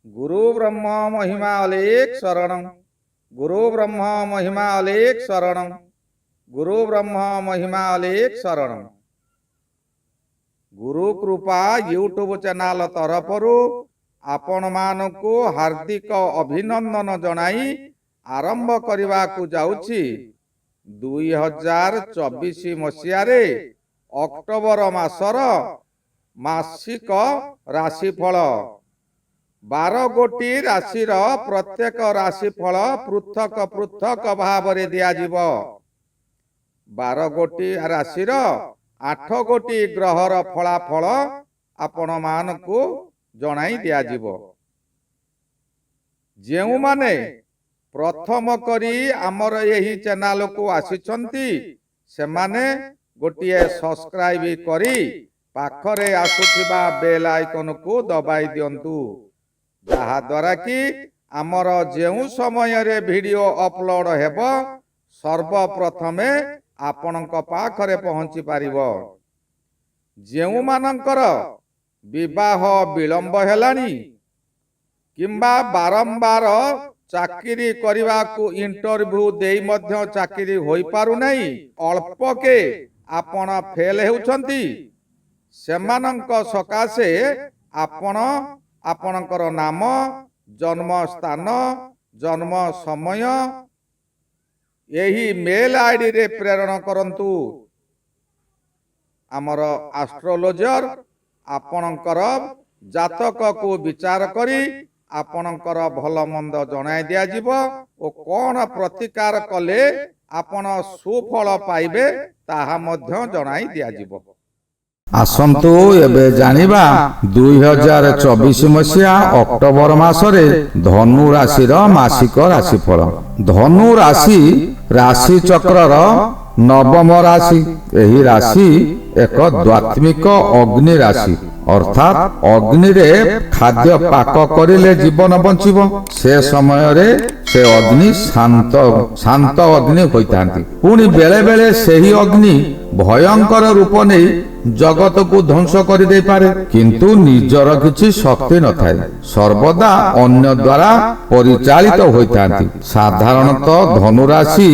गुरु ब्रह्म महिमा अलेख शरणं गुरु ब्रह्म महिमा अलेख शरणं गुरु ब्रह्म महिमा अलेख शरणं। गुरु कृपा यूट्यूब चैनल तरफरु आपण मानकु हार्दिक अभिनंदन जनाई आरंभ करने को जाउछि 2024 मसीहारे अक्टोबर मासर मासिक राशिफल 12 गोटी राशिर प्रत्येक राशिफल पृथक पृथक भाव में दियाजिब। 12 गोटी राशिर 8 गोटी ग्रहर फलाफल आपण मानकु जणाई दियाजिब। जेउ माने प्रथम करी आमर यही चैनल को आसिछंती से माने गोटिए सब्सक्राइब करी पाखरे आसुथिबा बेल आइकन को दबाई दियंतु, जहा द्वारा कि आमर जेउ समय रे वीडियो अपलोड हेबो सर्वप्रथमे आपणक पाखरे पहुंची पारिबो। जेउ मानकर विवाह विलंब हेलानी किंबा बारंबार चाकरी करने को इंटरव्यू देई मध्य चाकरी होई पारु नहीं, अल्प के आपण फेल हेउछंती सेमानंक सकाशे आपण आपणकर नाम, जन्म स्थान, जन्म समय यही मेल आईडी रे प्रेरण करंतु। आमर एस्ट्रोलॉजर आपणकर जातक को विचार करी आपणकर भल मंद जणाई दिया जिवो ओ कोन प्रतिकार कले आपण सुफल पाइबे ताहा मध्य जणाई दिया जिवो। आसंतु एबे जानिबा 2024 मसीहा अक्टोबर मासरे धनु राशि मासिक राशिफल। धनु राशि राशि चक्रर नवम राशि। एही राशि एक द्वात्मिक अग्नि राशि, अर्थात अग्नि रे खाद्य पाक करिले जीवन बंचिबो। से समय रे से अग्नि शांत अग्नि होइतांती। पुणी बेले बेले सेही अग्नि भयंकर रूप नहीं जगत को ध्वंस कर दे पारे, किंतु निजर किछि शक्ति न थाए, सर्वदा अन्य द्वारा परिचालित होइतांती। साधारणतः धनुराशि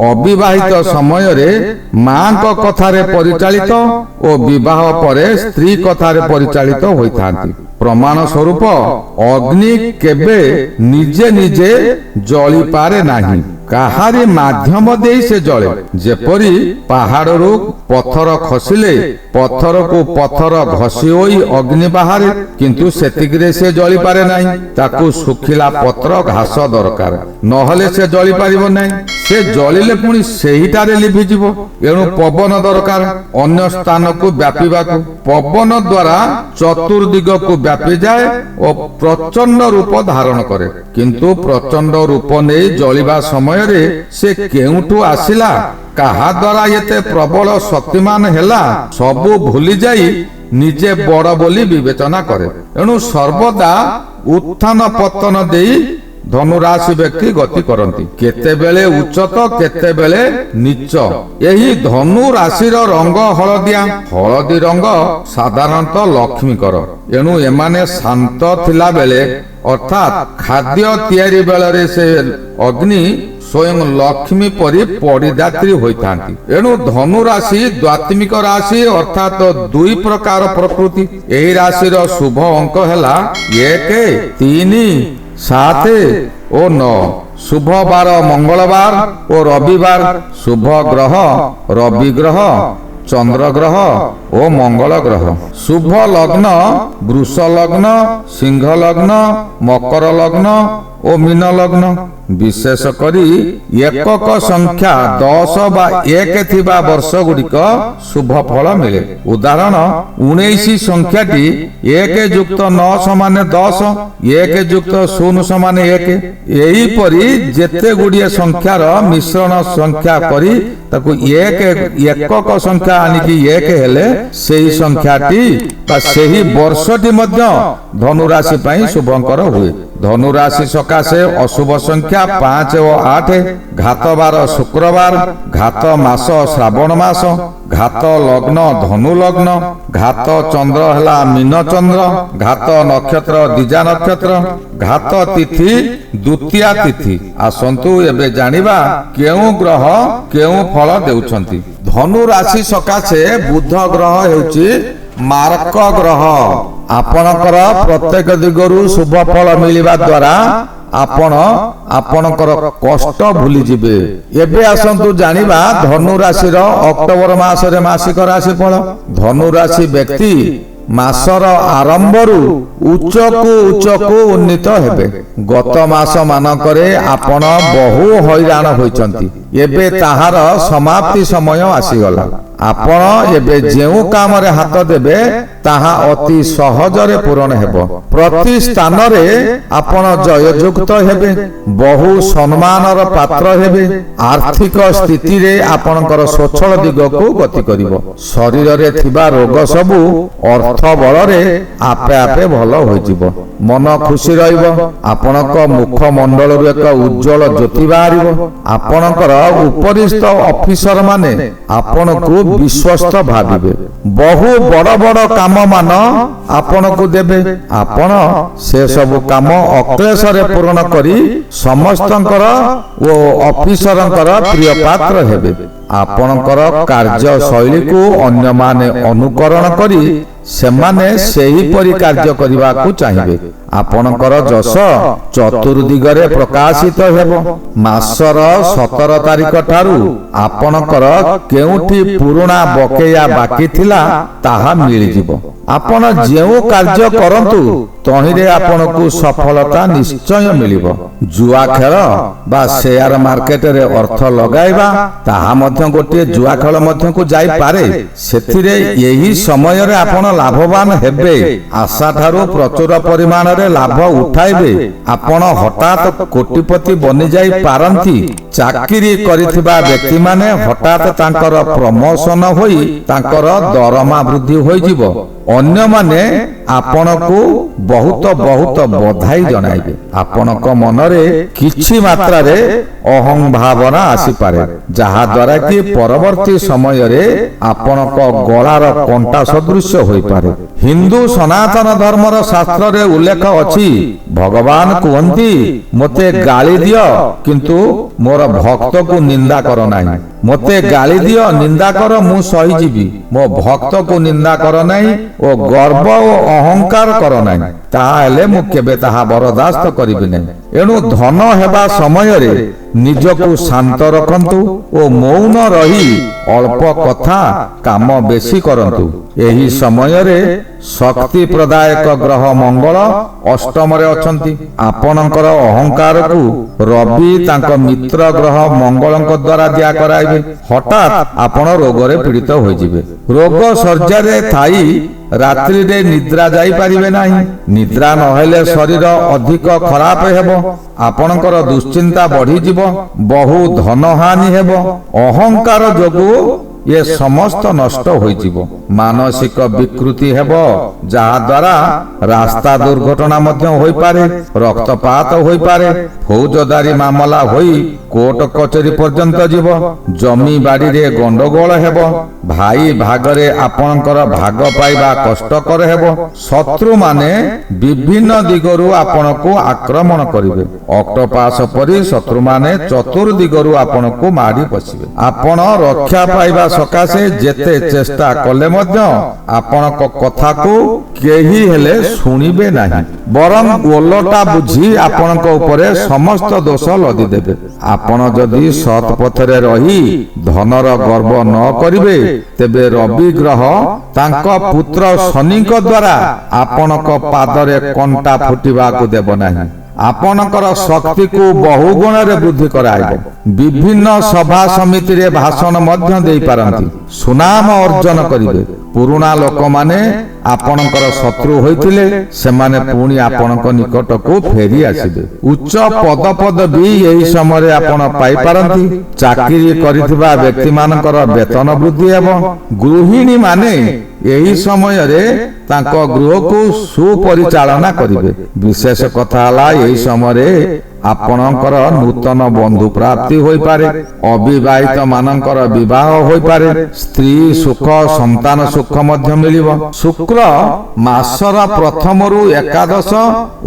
अविवाहित समय रे मां को कथारे परिचालित और विवाह परे स्त्री कथारे परिचालित होइतांती। प्रमाण स्वरूप अग्नि केबे निजे निजे जली पारे नाही, काहारी माध्यम दे से जले। जेपरी पहाड़रू पत्थर खसिले पत्थर को पत्थर घसी होई अग्नि बाहरे, किंतु सेतिकरे से जली पारे नाही। ताकू सुखिला पत्र घास दरकार, नहले से जली पारिबो नाही। से जलिले पुणी सेहिटारे लिभि जिवो। एणु पवन दरकार अन्य स्थान को व्यापीबाकू। पवन द्वारा चतुर्दिग को व्यापी जाए और प्रचंड रूप धारण करे, किंतु प्रचंड रूप नहीं जलिबा समय रे से केउठू आसिला, काहा द्वारा एते प्रबल शक्तिमान हेला सबु भूली जाई निजे बड़ बोली विवेचना करे। एणु सर्वदा उत्थान पतन देई धनुराशि व्यक्ति गति करती। केते बेले उच्च तो केते बेले नीच। यही धनु राशि रंग हलदिया। हलदी रंग साधारणतः लक्ष्मीकर। एणु एमाने शांत थिला बेले अर्थात खाद्य तैयारी बेले से अग्नि स्वयं लक्ष्मी परी परिदात्री होइतांती। एणु धनु राशि द्वात्मिक राशि, अर्थात दुई प्रकार प्रकृति। एही राशि शुभ अंक हैला 1, 3, 7 और 9। शुभ बार मंगलवार और रविवार। शुभ ग्रह रवि ग्रह, चंद्र ग्रह और मंगल ग्रह। शुभ लग्न वृष लग्न, सिंह लग्न, मकर लग्न और मीन लग्न। विशेष करी एकक संख्या 10 बा 1 थिबा वर्ष गुड़िक शुभ फल मिले। उदाहरण 19 संख्याटी 1 युक्त 9 समान 10, 1 युक्त 0 समान 1। यही परी जेते गुड़िए संख्यार मिश्रण संख्या करी ताकू एकक संख्या आनिकी 1 हेले ସେହି ସଂଖ୍ୟାଟି ବା ସେହି ବର୍ଷଟି ମଧ୍ୟ ଧନୁରାଶି ପାଇଁ ଶୁଭଙ୍କର ହୁଏ। ଧନୁରାଶି ସକାଶେ ଅଶୁଭ ସଂଖ୍ୟା 5 ଓ 8, ଘାତ ବାର ଶୁକ୍ରବାର, ଘାତ ମାସ ଶ୍ରାବଣ ମାସ, ଘାତ ଲଗ୍ନ ଧନୁ ଲଗ୍ନ, ଘାତ ଚନ୍ଦ୍ର ହେଲା ମୀନ ଚନ୍ଦ୍ର, ଘାତ ନକ୍ଷତ୍ର ଦ୍ୱିଜା ନକ୍ଷତ୍ର, ଘାତ ତିଥି ଦ୍ୱିତୀୟା ତିଥି। ଆସନ୍ତୁ ଏବେ ଜାଣିବା କେଉଁ ଗ୍ରହ କେଉଁ ଫଳ ଦେଉଛନ୍ତି। ଧନୁ ରାଶି ସକାଶେ ବୁଧ ଗ୍ରହ ହେଉଛି ମାର୍କ ଗ୍ରହ। ଆପଣଙ୍କର ପ୍ରତ୍ୟେକ ଦିଗରୁ ଶୁଭ ଫଳ ମିଳିବା ଦ୍ୱାରା ଆପଣ ଆପଣଙ୍କର କଷ୍ଟ ଭୁଲିଯିବେ। ଏବେ ଆସନ୍ତୁ ଜାଣିବା ଧନୁ ରାଶିର ଅକ୍ଟୋବର ମାସରେ ମାସିକ ରାଶିଫଳ। ଧନୁ ରାଶି ବ୍ୟକ୍ତି ମାସର ଆରମ୍ଭରୁ ଉଚ୍ଚକୁ ଉନ୍ନୀତ ହେବେ। ଗତ ମାସ ମାନଙ୍କରେ ଆପଣ ବହୁ ହଇରାଣ ହୋଇଛନ୍ତି, ଏବେ ତାହାର ସମାପ୍ତି ସମୟ ଆସିଗଲା। ଆପଣ ଏବେ ଯେଉଁ କାମରେ ହାତ ଦେବେ ତାହା ଅତି ସହଜରେ ପୂରଣ ହେବ। ପ୍ରତି ସ୍ଥାନରେ ଆପଣ ଜୟଯୁକ୍ତ ହେବେ, ବହୁ ସମ୍ମାନର ପାତ୍ର ହେବେ। ଆର୍ଥିକ ସ୍ଥିତିରେ ଆପଣଙ୍କର ସ୍ୱଚ୍ଛଳ ଦିଗକୁ ଗତି କରିବ। ଶରୀରରେ ଥିବା ରୋଗ ସବୁ ଅର୍ଥ ବଳରେ ଆପେ ଆପେ ଭଲ ହୋଇଯିବ। ମନ ଖୁସି ରହିବ। ଆପଣଙ୍କ ମୁଖମଣ୍ଡଳରୁ ଏକ ଉଜ୍ଜଳ ଜ୍ୟୋତି ବାହାରିବ। ଆପଣଙ୍କର ଉପରିସ୍ଥ ଅଫିସର ମାନେ ଆପଣଙ୍କୁ ବିଶ୍ୱସ୍ତ ଭାବିବେ। ବହୁ ବଡ଼ ବଡ଼ କାମ ମାନ ଆପଣଙ୍କୁ ଦେବେ। ଆପଣ ସେ ସବୁ କାମ ଅକ୍ଲେଶରେ ପୂରଣ କରି ସମସ୍ତଙ୍କର ଓ ଅଫିସରଙ୍କର ପ୍ରିୟ ପାତ୍ର ହେବେ। ଆପଣଙ୍କର କାର୍ଯ୍ୟଶୈଳୀକୁ ଅନ୍ୟମାନେ ଅନୁକରଣ କରି ସେମାନେ ସେହିପରି କାର୍ଯ୍ୟ କରିବାକୁ ଚାହିଁବେ। ଆପଣଙ୍କର ଯଶ ଚତୁର୍ଦିଗରେ ପ୍ରକାଶିତ ହେବ। ମାସର 17 ତାରିଖ ଠାରୁ ଆପଣଙ୍କର କେଉଁଠି ପୁରୁଣା ବକେୟା ବାକି ଥିଲା ତାହା ମିଳିଯିବ। ଆପଣ ଯେଉଁ କାର୍ଯ୍ୟ କରନ୍ତୁ ତହିଁରେ ଆପଣଙ୍କୁ ସଫଳତା ନିଶ୍ଚୟ ମିଳିବ। ଜୁଆ ଖେଳ ବା ସେୟାର ମାର୍କେଟରେ ଅର୍ଥ ଲଗାଇବା ତାହା ମଧ୍ୟ ଗୋଟିଏ ଜୁଆ ଖେଳ ମଧ୍ୟକୁ ଯାଇପାରେ। ସେଥିରେ ଏହି ସମୟରେ ଆପଣ ଲାଭବାନ ହେବେ। ଆଶା ଠାରୁ ପ୍ରଚୁର ପରିମାଣରେ ଲାଭ ଉଠାଇବେ। ଆପଣ ହଠାତ୍ କୋଟିପତି ବନିଯାଇ ପାରନ୍ତି। ଚାକିରି କରିଥିବା ବ୍ୟକ୍ତିମାନେ ହଠାତ୍ ତାଙ୍କର ପ୍ରମୋଶନ ହୋଇ ତାଙ୍କର ଦରମା ବୃଦ୍ଧି ହୋଇଯିବ। ଅନ୍ୟମାନେ ଆପଣଙ୍କୁ ବହୁତ ବଧାଇ ଜଣାଇବେ। ଆପଣଙ୍କ ମନରେ କିଛି ମାତ୍ରାରେ ଅହଂ ଭାବନା ଆସିପାରେ, ଯାହା ଦ୍ୱାରା କି ପରବର୍ତ୍ତୀ ସମୟରେ ଆପଣଙ୍କ ଗଳାର କଣ୍ଟା ସଦୃଶ ହୋଇପାରେ। ହିନ୍ଦୁ ସନାତନ ଧର୍ମର ଶାସ୍ତ୍ରରେ ଉଲ୍ଲେଖ ଅଛି, ଭଗବାନ କୁହନ୍ତି ମୋତେ ଗାଳି ଦିଅ କିନ୍ତୁ ମୋର ଭକ୍ତକୁ ନିନ୍ଦା କର ନାହିଁ। ମୋତେ ଗାଳି ଦିଅ ନିନ୍ଦା କର ମୁଁ ସହିଯିବି, ମୋ ଭକ୍ତକୁ ନିନ୍ଦା କର ନାହିଁ ଓ ଗର୍ବ ଓ ଅହଙ୍କାର କର ନାହିଁ, ତାହେଲେ ମୁଁ କେବେ ତାହା ବରଦାସ୍ତ କରିବି ନାହିଁ। ଏଣୁ ଧନ ହେବା ସମୟରେ ନିଜକୁ ଶାନ୍ତ ରଖନ୍ତୁ ଓ ମୌନ ରହି ଅଳ୍ପ କଥା କାମ ବେଶୀ କରନ୍ତୁ। ଏହି ସମୟରେ ଶକ୍ତି ପ୍ରଦାୟକ ଗ୍ରହ ମଙ୍ଗଳ ଅଷ୍ଟମରେ ଅଛନ୍ତି। ଆପଣଙ୍କର ଅହଙ୍କାରକୁ ରବି ତାଙ୍କ ମିତ୍ର ଗ୍ରହ ମଙ୍ଗଳଙ୍କ ଦ୍ୱାରା ଦିଆ କରାଇବେ। ହଠାତ୍ ଆପଣ ରୋଗରେ ପୀଡ଼ିତ ହୋଇଯିବେ। ରୋଗ ଶଯ୍ୟାରେ ଥାଇ ରାତ୍ରିରେ ନିଦ୍ରା ଯାଇପାରିବେ ନାହିଁ। ନିଦ୍ରା ନହେଲେ ଶରୀର ଅଧିକ ଖରାପ ହେବ। ଆପଣଙ୍କର ଦୁଶ୍ଚିନ୍ତା ବଢିଯିବ। ବହୁ ଧନହାନି ହେବ। ଅହଙ୍କାର ଯୋଗୁଁ ଏ ସମସ୍ତ ନଷ୍ଟ ହୋଇଯିବ। ମାନସିକ ବିକୃତି ହେବ, ଯାହା ଦ୍ୱାରା ରାସ୍ତା ଦୁର୍ଘଟଣା ମଧ୍ୟ ହୋଇପାରେ, ରକ୍ତପାତ ହୋଇପାରେ, ଫୌଜଦାରୀ ମାମଲା ହୋଇ କୋର୍ଟ କଚେରୀ ପର୍ଯ୍ୟନ୍ତ ଯିବ। ଜମି ବାଡ଼ିରେ ଗଣ୍ଡଗୋଳ ହେବ। ଭାଇ ଭାଗରେ ଆପଣଙ୍କର ଭାଗ ପାଇବା କଷ୍ଟକର ହେବ। ଶତ୍ରୁମାନେ ବିଭିନ୍ନ ଦିଗରୁ ଆପଣଙ୍କୁ ଆକ୍ରମଣ କରିବେ। ଅକ୍ଟୋପାସ ପରି ଶତ୍ରୁମାନେ ଚତୁର୍ଦିଗରୁ ଆପଣଙ୍କୁ ମାଡ଼ି ବସିବେ। ଆପଣ ରକ୍ଷା ପାଇବା ସକାଶେ ଯେତେ ଚେଷ୍ଟା କଲେ ମଧ୍ୟ ଆପଣଙ୍କ କଥାକୁ କେହି ହେଲେ ଶୁଣିବେ ନାହିଁ, ବରଂ ଓଲଟା ବୁଝି ଆପଣଙ୍କ ଉପରେ ସମସ୍ତ ଦୋଷ ଲଦିଦେବେ। ଆପଣ ଯଦି ସତ୍ ପଥରେ ରହି ଧନର ଗର୍ବ ନ କରିବେ, ତେବେ ରବି ଗ୍ରହ ତାଙ୍କ ପୁତ୍ର ଶନିଙ୍କ ଦ୍ୱାରା ଆପଣଙ୍କ ପାଦରେ କଣ୍ଟା ଫୁଟିବାକୁ ଦେବ ନାହିଁ। ଆପଣଙ୍କର ଶକ୍ତିକୁ ବହୁ ଗୁଣରେ ବୃଦ୍ଧି କରାଇବ। ବିଭିନ୍ନ ସଭା ସମିତିରେ ଭାଷଣ ମଧ୍ୟ ଦେଇପାରନ୍ତି। ସୁନାମ ଅର୍ଜନ କରିବେ। ପୁରୁଣା ଲୋକମାନେ ଆପଣଙ୍କର ଶତ୍ରୁ ହୋଇଥିଲେ ସେମାନେ ପୁଣି ଆପଣଙ୍କ ନିକଟକୁ ଫେରି ଆସିବେ। ଉଚ୍ଚ ପଦପଦବୀ ଏହି ସମୟରେ ଆପଣ ପାଇପାରନ୍ତି। ଚାକିରି କରିଥିବା ବ୍ୟକ୍ତିମାନଙ୍କର ବେତନ ବୃଦ୍ଧି ହେବ। ଗୃହିଣୀ ମାନେ ଏହି ସମୟରେ ତାଙ୍କ ଗୃହକୁ ସୁପରିଚାଳନା କରିବେ। ବିଶେଷ କଥା ହେଲା ଏହି ସମୟରେ ଆପଣଙ୍କର ନୂତନ ବନ୍ଧୁ ପ୍ରାପ୍ତି ହୋଇପାରେ। ଅବିବାହିତ ମାନଙ୍କର ବିବାହ ହୋଇପାରେ। ସ୍ତ୍ରୀ ସୁଖ, ସନ୍ତାନ ସୁଖ ମଧ୍ୟ ମିଳିବ। ଶୁକ୍ର ମାସର ପ୍ରଥମରୁ ଏକାଦଶ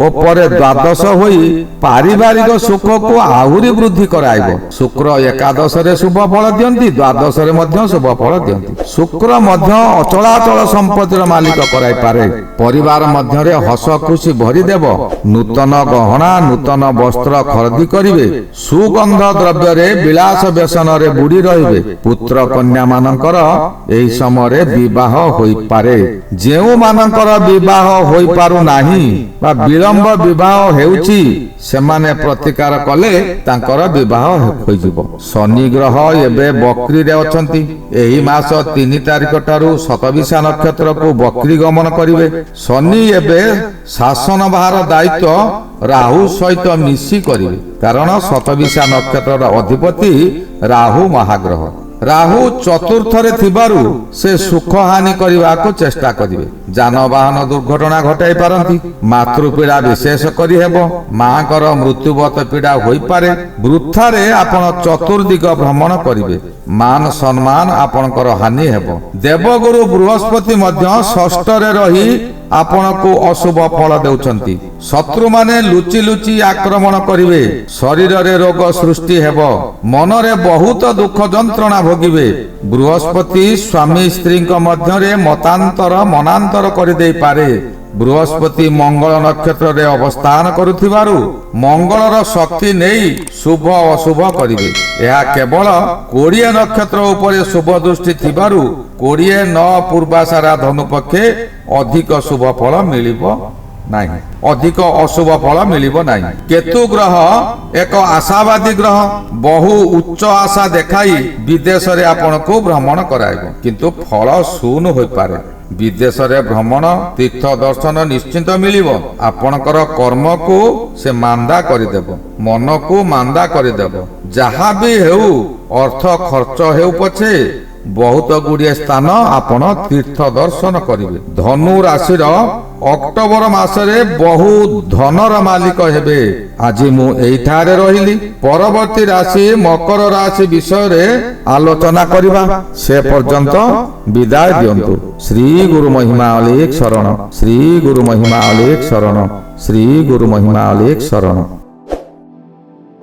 ଓ ପରେ ଦ୍ୱାଦଶ ହୋଇ ପାରିବାରିକ ସୁଖକୁ ଆହୁରି ବୃଦ୍ଧି କରାଇବ। ଶୁକ୍ର ଏକାଦଶରେ ଶୁଭ ଫଳ ଦିଅନ୍ତି, ଦ୍ୱାଦଶରେ ମଧ୍ୟ ଶୁଭ ଫଳ ଦିଅନ୍ତି। ଶୁକ୍ର ମଧ୍ୟ ଅଚଳାଚଳ ସମ୍ପତ୍ତିର ମାଲିକ କରାଇପାରେ। ପରିବାର ମଧ୍ୟରେ ହସ ଖୁସି ଭରିଦେବ। ନୂତନ ଗହଣା, ନୂତନ ବସ୍ତ୍ର ଖରଦି କରିବେ। ସୁଗନ୍ଧ ଦ୍ରବ୍ୟରେ ବିଳାସ ବ୍ୟସନରେ ବୁଡି ରହିବେ। ପୁତ୍ର କନ୍ୟା ମାନଙ୍କର ଏହି ସମୟରେ ବିବାହ ହୋଇପାରେ। ଯେଉଁମାନଙ୍କର ବିବାହ ହୋଇପାରୁନାହିଁ ବା ବିଳମ୍ବ ବିବାହ ହେଉଛି ସେମାନେ ପ୍ରତିକାର କଲେ ତାଙ୍କର ବିବାହ ହୋଇଯିବ। ଶନି ଗ୍ରହ ଏବେ ବକ୍ରୀରେ ଅଛନ୍ତି। ଏହି ମାସ 3 ତାରିଖ ଠାରୁ ଶତବିଶା ନକ୍ଷତ୍ରକୁ ବକ୍ରୀ ଗମନ କରିବେ। ଶନି ଏବେ ଶାସନ ଭାର ଦାୟିତ୍ୱ ରାହୁ ସହିତ ମିଶି କରିବେ, କାରଣ ଶତବିଶା ନକ୍ଷତ୍ରର ଅଧିପତି ରାହୁ ମହାଗ୍ରହ। ରାହୁ ଚତୁର୍ଥରେ ଥିବାରୁ ସେ ସୁଖ ହାନି କରିବାକୁ ଚେଷ୍ଟା କରିବେ। ଯାନବାହନ ଦୁର୍ଘଟଣା ଘଟାଇ ପାରନ୍ତି। ମାତୃପୀଡା ବିଶେଷ କରି ହେବ। ମାଙ୍କର ମୃତ୍ୟୁବତ ପୀଡା ହୋଇପାରେ। ବୃଥାରେ ଆପଣ ଚତୁର୍ଦିଗ ଭ୍ରମଣ କରିବେ। ମାନ ସମ୍ମାନ ଆପଣଙ୍କର ହାନି ହେବ। ଦେବଗୁରୁ ବୃହସ୍ପତି ମଧ୍ୟ ଷଷ୍ଠରେ ରହି ଆପଣଙ୍କୁ ଅଶୁଭ ଫଳ ଦେଉଛନ୍ତି। ଶତ୍ରୁମାନେ ଲୁଚି ଲୁଚି ଆକ୍ରମଣ କରିବେ। ଶରୀରରେ ରୋଗ ସୃଷ୍ଟି ହେବ। ମନରେ ବହୁତ ଦୁଃଖ ଯନ୍ତ୍ରଣା ଭୋଗିବେ। ବୃହସ୍ପତି ସ୍ୱାମୀ ସ୍ତ୍ରୀଙ୍କ ମଧ୍ୟରେ ମନାନ୍ତର କରିଦେଇପାରେ। ବୃହସ୍ପତି ମଙ୍ଗଳ ନକ୍ଷତ୍ରରେ ଅବସ୍ଥାନ କରୁଥିବାରୁ ମଙ୍ଗଳର ଶକ୍ତି ନେଇ ଶୁଭ ଅଶୁଭ କରିବେ। ଏହା କେବଳ 20 ନକ୍ଷତ୍ର ଉପରେ ଶୁଭ ଦୃଷ୍ଟି ଥିବାରୁ 20-9 ପୂର୍ବାଷାଢା ଧନୁ ପକ୍ଷେ ଅଧିକ ଶୁଭ ଫଳ ମିଳିବ ନାହିଁ, ଅଧିକ ଅଶୁଭ ଫଳ ମିଳିବ ନାହିଁ। କେତୁ ଗ୍ରହ ଏକ ଆଶାବାଦୀ ଗ୍ରହ। ବହୁ ଉଚ୍ଚ ଆଶା ଦେଖାଇ ବିଦେଶରେ ଆପଣଙ୍କୁ ଭ୍ରମଣ କରାଇବ, କିନ୍ତୁ ଫଳ ଶୂନ ହୋଇପାରେ। ବିଦେଶରେ ଭ୍ରମଣ, ତୀର୍ଥ ଦର୍ଶନ ନିଶ୍ଚିନ୍ତ ମିଳିବ। ଆପଣଙ୍କର କର୍ମକୁ ସେ ମାନ୍ଦା କରିଦେବ, ମନକୁ ମାନ୍ଦା କରିଦେବ। ଯାହା ବି ହେଉ, ଅର୍ଥ ଖର୍ଚ୍ଚ ହେଉ ପଛେ ବହୁତ ଗୁଡ଼ିଏ ସ୍ଥାନ ଆପଣ ତୀର୍ଥ ଦର୍ଶନ କରିବେ। ଧନୁ ରାଶିର ଅକ୍ଟୋବର ମାସରେ ବହୁ ଧନର ମାଲିକ ହେବେ। ଆଜି ମୁଁ ଏଇଠାରେ ରହିଲି। ପରବର୍ତ୍ତୀ ରାଶି ମକର ରାଶି ବିଷୟରେ ଆଲୋଚନା କରିବା। ସେ ପର୍ଯ୍ୟନ୍ତ ବିଦାୟ ଦିଅନ୍ତୁ। ଶ୍ରୀ ଗୁରୁ ମହିମା ଅଲେଖ ଶରଣ। ଶ୍ରୀ ଗୁରୁ ମହିମା ଅଲେଖ ଶରଣ। ଶ୍ରୀ ଗୁରୁ ମହିମା ଅଲେଖ ଶରଣ।